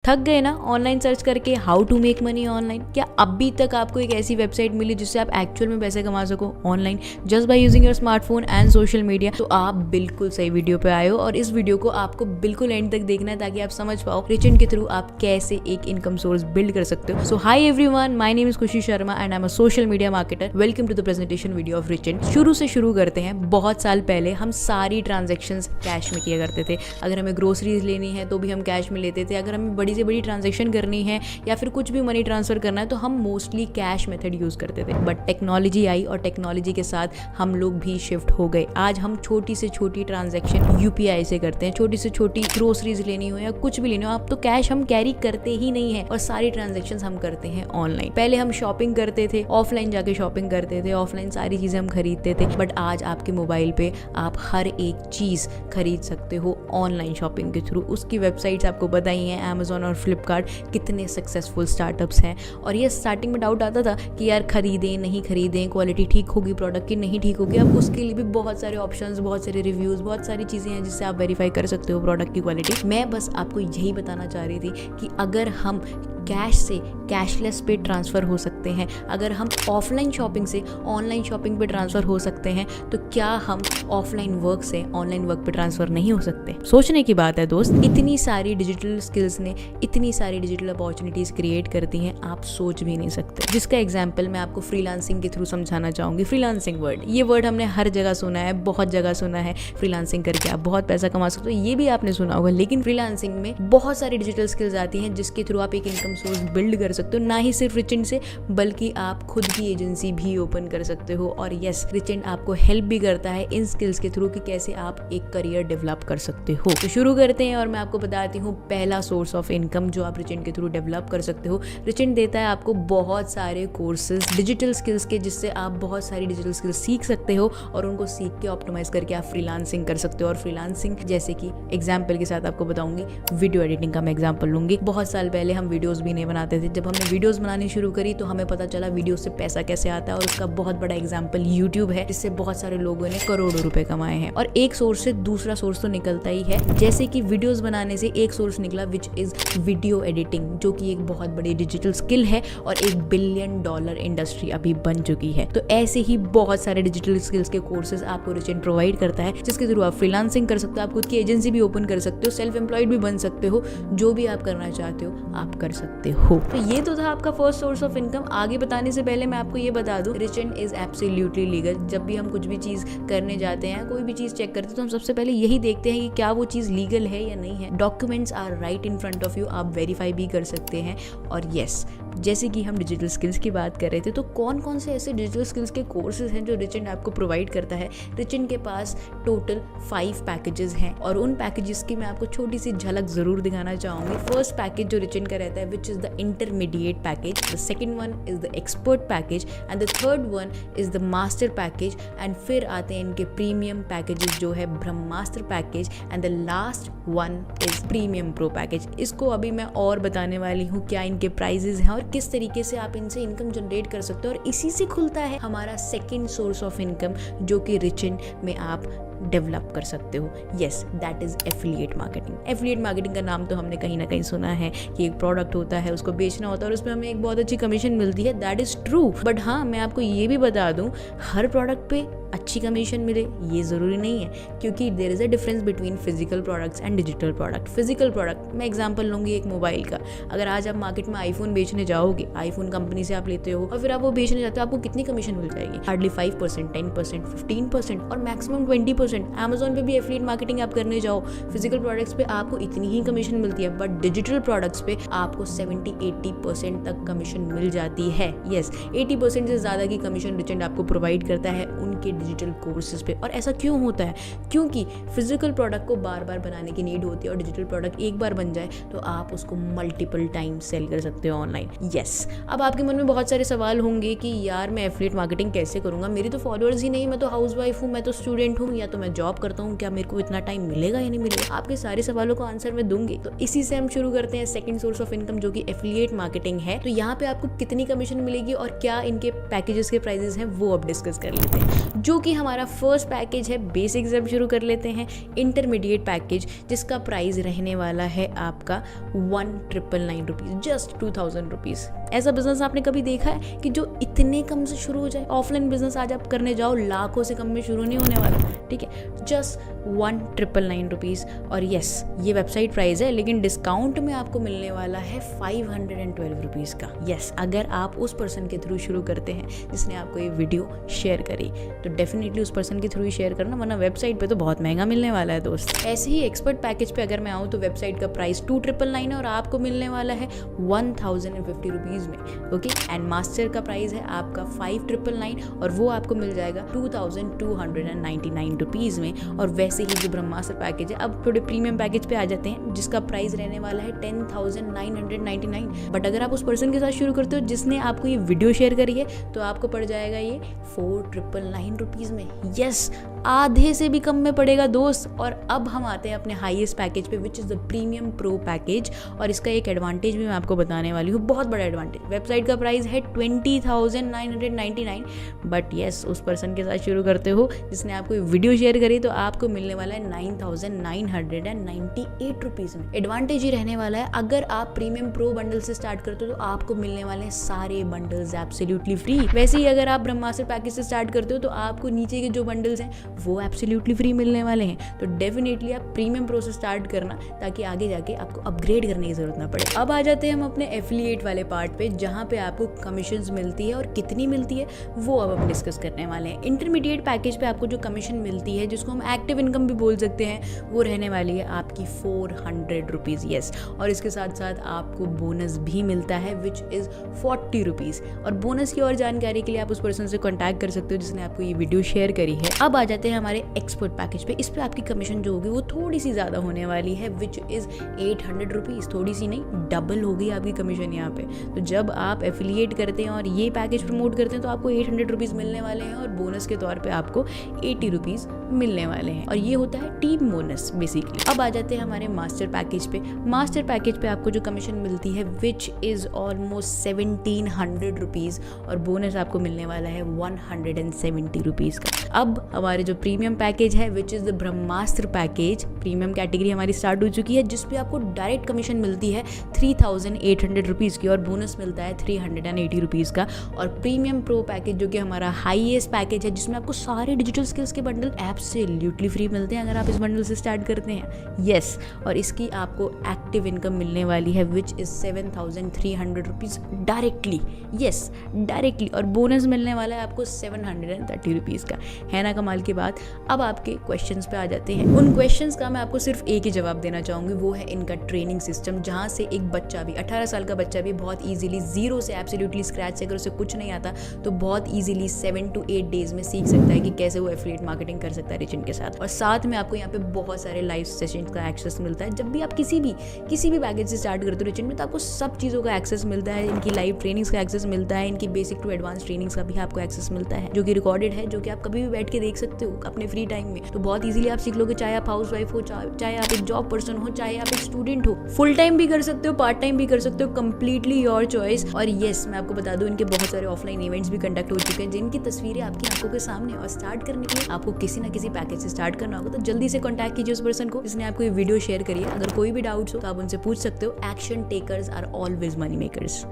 थक गए ना ऑनलाइन सर्च करके how to make money online? क्या अभी तक आपको एक ऐसी वेबसाइट मिली जिससे आप एक्चुअल में पैसे कमा सको online just by using your smartphone and social media? तो आप बिल्कुल सही वीडियो पे आए हो और इस वीडियो को आपको बिल्कुल एंड तक देखना है ताकि आप समझ पाओ रिचेंट के थ्रू आप कैसे एक इनकम सोर्स बिल्ड कर सकते हो। So hi everyone, my name is Khushi Sharma and I am a social media marketer. Welcome to the presentation video of Richent. शुरू से शुरू करते हैं। बहुत साल पहले हम सारी ट्रांजेक्शन्स कैश में किया करते थे। अगर हमें ग्रोसरीज लेनी है तो भी हम कैश में लेते थे। अगर हमें बड़ी से बड़ी ट्रांजेक्शन करनी है या फिर कुछ भी मनी ट्रांसफर करना है तो हम मोस्टली कैश मेथड यूज करते थे। बट टेक्नोलॉजी आई और टेक्नोलॉजी के साथ हम लोग भी शिफ्ट हो गए। आज हम छोटी से छोटी ट्रांजैक्शन यूपीआई से करते हैं। छोटी से छोटी ग्रोसरीज लेनी हो या कुछ भी लेनी हो, आप तो कैश हम कैरी करते ही नहीं है और सारी ट्रांजैक्शन हम करते हैं ऑनलाइन। पहले हम शॉपिंग करते थे, ऑफलाइन जाके शॉपिंग करते थे, ऑफलाइन सारी चीजें हम खरीदते थे। बट आज आपके मोबाइल पे आप हर एक चीज खरीद सकते हो ऑनलाइन शॉपिंग के थ्रू। उसकी वेबसाइट्स आपको बताई हैं, अमेजोन और फ्लिपकार्ट कितने सक्सेसफुल स्टार्टअप्स हैं। और ये स्टार्टिंग में डाउट आता था कि यार खरीदें नहीं खरीदें, क्वालिटी ठीक होगी प्रोडक्ट की नहीं ठीक होगी। अब उसके लिए भी बहुत सारे ऑप्शंस, बहुत सारे रिव्यूज, बहुत सारी चीज़ें हैं जिससे आप वेरीफाई कर सकते हो प्रोडक्ट की क्वालिटी। मैं बस आपको यही बताना चाह रही थी कि अगर हम कैश से कैशलेस पे ट्रांसफ़र हो सकते हैं, अगर हम ऑफलाइन शॉपिंग से ऑनलाइन शॉपिंग पे ट्रांसफ़र हो सकते हैं, तो क्या हम ऑफलाइन वर्क से ऑनलाइन वर्क पे ट्रांसफ़र नहीं हो सकते? सोचने की बात है दोस्त। इतनी सारी डिजिटल स्किल्स ने इतनी सारी डिजिटल अपॉर्चुनिटीज़ क्रिएट कर दी हैं, आप सोच भी नहीं सकते। जिसका एग्जाम्पल मैं आपको फ्रीलांसिंग के थ्रू समझाना चाहूँगी। फ्रीलांसिंग वर्ड, ये वर्ड हमने हर जगह सुना है, बहुत जगह सुना है। फ्रीलांसिंग करके आप बहुत पैसा कमा सकते हो, ये भी आपने सुना होगा। लेकिन फ्रीलांसिंग में बहुत सारी डिजिटल स्किल्स आती हैं जिसके थ्रू आप एक इनकम सोर्स बिल्ड कर सकते हो। ना ही सिर्फ रिचेंट से, बल्कि आप खुद की एजेंसी भी ओपन कर सकते हो। और यस, रिचेंट आपको हेल्प भी करता है इन स्किल्स के थ्रू कि कैसे आप एक करियर डेवलप कर सकते हो। तो शुरू करते हैं और मैं आपको बताती हूँ पहला सोर्स ऑफ इनकम जो आप रिचेंट के थ्रू डेवलप कर सकते हो। रिचेंट देता है आपको बहुत सारे कोर्सेज डिजिटल स्किल्स के, जिससे आप बहुत सारी डिजिटल स्किल्स सीख सकते हो और उनको सीख के ऑप्टिमाइज करके आप फ्रीलांसिंग कर सकते हो। और फ्रीलांसिंग जैसे कि एग्जाम्पल के साथ आपको बताऊंगी, वीडियो एडिटिंग का मैं एग्जाम्पल लूंगी। बहुत साल पहले हम वीडियोज भी नहीं बनाते थे। जब हमने वीडियोस बनानी शुरू करी तो हमें पता चला वीडियो से पैसा कैसे आता है। और उसका बहुत बड़ा एग्जांपल यूट्यूब है, जिससे बहुत सारे लोगों ने करोड़ों रुपए कमाए हैं। और एक सोर्स से दूसरा सोर्स तो निकलता ही है। जैसे कि वीडियोस बनाने से एक सोर्स निकला विच इज वीडियो एडिटिंग, जो कि एक बहुत बड़ी डिजिटल स्किल है और $1 बिलियन इंडस्ट्री अभी बन चुकी है। तो ऐसे ही बहुत सारे डिजिटल स्किल्स के कोर्सेज आपको रिचेंट प्रोवाइड करता है, जिसके थ्रू आप फ्रीलांसिंग कर सकते हो, आप खुद की एजेंसी भी ओपन कर सकते हो, सेल्फ एम्प्लॉयड भी बन सकते हो। जो भी आप करना चाहते हो आप कर सकते हो। तो ये तो था आपका फर्स्ट सोर्स ऑफ इनकम। आगे बताने से पहले मैं आपको ये बता दूं, रिचेंट इज एब्सोल्युटली लीगल। जब भी हम कुछ भी चीज करने जाते हैं, कोई भी चीज चेक करते हैं, तो हम सबसे पहले यही देखते हैं कि क्या वो चीज लीगल है या नहीं है। Documents are right in front of you, आप वेरीफाई भी कर सकते हैं। और यस, जैसे कि हम डिजिटल स्किल्स की बात कर रहे थे, तो कौन कौन से ऐसे डिजिटल स्किल्स के कोर्सेज हैं जो रिचेंट आपको प्रोवाइड करता है? रिचेंट के पास टोटल 5 पैकेजेस हैं और उन पैकेजेस की मैं आपको छोटी सी झलक जरूर दिखाना चाहूंगी। फर्स्ट पैकेज जो रिचेंट का रहता है which is the intermediate package, the second one is the expert package and the third one is the master package. And फिर आते हैं इनके प्रीमियम पैकेजेस जो है Brahmastra package and the last one is premium pro package. इसको अभी मैं और बताने वाली हूँ क्या इनके प्राइजेस हैं और किस तरीके से आप इनसे इनकम जनरेट कर सकते हो। और इसी से खुलता है हमारा सेकेंड सोर्स ऑफ इनकम, जो कि रिचेंट में आप डेवलप कर सकते हो। Yes, that is affiliate marketing. Affiliate marketing का नाम तो हमने कहीं ना कहीं सुना है कि एक प्रोडक्ट होता है, उसको बेचना होता है और उसमें हमें एक बहुत अच्छी कमीशन मिलती है। That is true. बट हाँ, मैं आपको ये भी बता दूं, हर प्रोडक्ट पे अच्छी कमीशन मिले ये ज़रूरी नहीं है, क्योंकि there is a difference between physical products and digital product. Physical product, मैं एग्जांपल लूँगी एक मोबाइल का। अगर आज आप मार्केट में आईफोन बेचने जाओगे, आईफोन कंपनी से आप लेते हो और फिर आप वो बेचने जाते हो, आपको कितनी कमीशन मिल जाएगी? हार्डली 5%, 10%, 15% और मैक्सिमम 20%। अमेजोन पे भी एफिलिएट मार्केटिंग आप करने जाओ, फिजिकल प्रोडक्ट्स पे आपको इतनी ही कमीशन मिलती है, बट डिजिटल प्रोडक्ट्स पे आपको 70-80% तक कमीशन मिल जाती है। यस, 80% से ज़्यादा की कमीशन रिचेंट आपको प्रोवाइड करता है उनके डिजिटल कोर्सेज पे। और ऐसा क्यों होता है? क्योंकि फिजिकल प्रोडक्ट को बार बार बनाने की नीड होती है और डिजिटल प्रोडक्ट एक बार बन जाए तो आप उसको मल्टीपल टाइम सेल कर सकते हो ऑनलाइन। यस, अब आपके मन में बहुत सारे सवाल होंगे कि यार मैं एफिलिएट मार्केटिंग कैसे करूंगा, मेरी तो फॉलोअर्स ही नहीं, मैं तो हाउसवाइफ हूँ, मैं तो स्टूडेंट हूँ, या तो मैं जॉब करता हूँ, क्या मेरे को इतना टाइम मिलेगा या नहीं मिलेगा? आपके सारे सवालों का आंसर मैं दूंगी। तो इसी से हम शुरू करते हैं सेकंड सोर्स ऑफ इनकम, जो कि एफिलिएट मार्केटिंग है। तो यहाँ पे आपको कितनी कमीशन मिलेगी और क्या इनके पैकेजेस के प्राइसेस हैं वो अब डिस्कस कर लेते हैं। जो कि हमारा फर्स्ट पैकेज है बेसिक से शुरू कर लेते हैं, इंटरमीडिएट पैकेज, जिसका प्राइस रहने वाला है आपका 1999 रुपीज़, जस्ट 2000 रुपीज़। ऐसा बिजनेस आपने कभी देखा है कि जो इतने कम से शुरू हो जाए? ऑफलाइन बिजनेस आज आप करने जाओ, लाखों से कम में शुरू नहीं होने वाला, ठीक है। Just 1999 rupees. और यस, ये वेबसाइट प्राइस है, लेकिन डिस्काउंट में आपको मिलने वाला है 512 रुपीज़ का। यस, अगर आप उस पर्सन के थ्रू शुरू करते हैं जिसने आपको ये वीडियो शेयर करी, तो डेफिनेटली उस पर्सन के थ्रू ही शेयर करना, वरना वेबसाइट पे तो बहुत महंगा मिलने वाला है दोस्त। ऐसे ही एक्सपर्ट पैकेज पे अगर मैं आऊँ तो वेबसाइट का प्राइस 2999 है और आपको मिलने वाला है 1050 रुपीज़ में, ओके। एंड मास्टर का प्राइस है आपका 5999 और वो आपको मिल जाएगा 2299 रुपीज़ में। और वैसे ही जो ब्रह्मास्त्र पैकेज है, अब थोड़े प्रीमियम पैकेज पे आ जाते हैं, जिसका प्राइस रहने वाला है 10,999। बट अगर आप उस पर्सन के साथ शुरू करते हो जिसने आपको ये वीडियो शेयर करी है, तो आपको पड़ जाएगा ये 4999 रुपीज़ में। यस, आधे से भी कम में पड़ेगा दोस्त। और अब हम आते हैं अपने हाईएस्ट पैकेज पे, which is the premium pro package. और इसका एक एडवांटेज भी मैं आपको बताने वाली हूँ, बहुत बड़ा एडवांटेज। वेबसाइट का प्राइस है 20,999, बट यस, उस पर्सन के साथ शुरू करते हो जिसने आपको वीडियो शेयर करी, तो आपको मिलने वाला है 9,998 रुपीज़ में। एडवांटेज ही रहने वाला है, अगर आप प्रीमियम प्रो बंडल से स्टार्ट करते हो तो आपको मिलने वाले हैं सारे बंडल्स एब्सोल्युटली फ्री। वैसे ही अगर आप ब्रह्मास्त्र पैकेज से स्टार्ट करते हो तो आपको नीचे के जो बंडल्स हैं वो एब्सोल्युटली फ्री मिलने वाले हैं। तो डेफिनेटली आप प्रीमियम प्रो से स्टार्ट करना, ताकि आगे जाके आपको अपग्रेड करने की जरूरत ना पड़े। अब आ जाते हैं हम अपने एफिलिएट वाले पार्ट पे, जहाँ पे आपको कमीशंस मिलती है और कितनी मिलती है वो अब हम डिस्कस करने वाले हैं। इंटरमीडिएट पैकेज पे आपको जो कमीशन मिलती है, जिसको हम एक्टिव इनकम भी बोल सकते हैं, वो रहने वाली है आपकी 400 रुपीज़। यस, और इसके साथ साथ आपको बोनस भी मिलता है, विच इज़ 40 रुपीज़। और बोनस की और जानकारी के लिए आप उस पर्सन से कॉन्टैक्ट कर सकते हो जिसने आपको ये वीडियो शेयर करी है। अब आ जाते हैं हमारे एक्सपर्ट पैकेज पे। इस पे आपकी कमीशन जो होगी वो थोड़ी सी ज़्यादा होने वाली है, विच इज़ 800 रुपीज़। थोड़ी सी नहीं, डबल हो गई आपकी कमीशन यहाँ पे। तो जब आप एफिलिएट करते हैं और ये पैकेज प्रमोट करते हैं तो आपको 800 रुपीज़ मिलने वाले हैं और बोनस के तौर पे आपको 80 रुपीज़ मिलने वाले हैं। और ये होता है टीम बोनस बेसिकली। अब आ जाते हैं हमारे मास्टर पैकेज पे। मास्टर पैकेज पे आपको जो कमीशन मिलती है, विच इज़ ऑलमोस्ट 1700 रुपीज़, और बोनस आपको मिलने वाला है 170 रुपीज़ का। अब हमारे जो प्रीमियम पैकेज है, which is the Brahmastra package, premium category हमारी स्टार्ट हो चुकी है, जिसपे आपको डायरेक्ट कमीशन मिलती है 3800 रुपीज़ की और बोनस मिलता है 380 रुपीज़ का। और प्रीमियम प्रो पैकेज जो कि हमारा हाईएस्ट पैकेज है, जिसमें आपको सारे डिजिटल स्किल्स के बंडल एब्सोल्युटली फ्री मिलते हैं अगर आप इस बंडल से स्टार्ट करते हैं। यस, और इसकी आपको एक्टिव इनकम मिलने वाली है, which is 7300 rupees directly. Yes, directly. और बोनस मिलने वाला है आपको 730 रुपीज़ का। है ना कमाल की बात। अब आपके क्वेश्चंस पे आ जाते हैं। उन क्वेश्चंस का मैं आपको सिर्फ एक ही जवाब देना चाहूँगी, वो है इनका ट्रेनिंग सिस्टम, जहाँ से एक बच्चा भी, 18 साल का बच्चा भी बहुत ईजिली जीरो से, एब्सोल्युटली स्क्रैच से, अगर उसे कुछ नहीं आता तो बहुत ईजिली 7 to 8 डेज में सीख सकता है कि कैसे वो एफिलिएट मार्केटिंग कर सकता है रिचिन के साथ। और साथ में आपको यहाँ पे बहुत सारे लाइव सेशन का एक्सेस मिलता है। जब भी आप किसी भी पैकेज से स्टार्ट करते हो रिचिन में, तो आपको सब चीज़ों का एक्सेस मिलता है। इनकी लाइव ट्रेनिंग्स का एक्सेस मिलता है, इनकी बेसिक टू एडवांस ट्रेनिंग्स का भी आपको एक्सेस मिलता है, जो कि रिकॉर्डेड है, जो कि आप कभी भी बैठ के देख सकते हो अपने फ्री टाइम में। तो बहुत इजीली आप सीख लोगे, चाहे आप हाउस वाइफ हो, चाहे आप एक जॉब पर्सन हो, चाहे आप एक स्टूडेंट हो। फुल टाइम भी कर सकते हो, पार्ट टाइम भी कर सकते हो, कंप्लीटली योर चॉइस। और येस, मैं आपको बता दूं, इनके बहुत सारे ऑफलाइन इवेंट्स भी कंडक्ट हो चुके हैं, जिनकी तस्वीरें आपकी आंखों के सामने। और स्टार्ट करने के लिए आपको किसी ना किसी पैकेज से स्टार्ट करना होगा, तो जल्दी से कॉन्टैक्ट कीजिए उस पर्सन को जिसने आपको ये वीडियो शेयर करी है। अगर कोई भी डाउट्स हो तो आप उनसे पूछ सकते हो। Action takers are always money makers.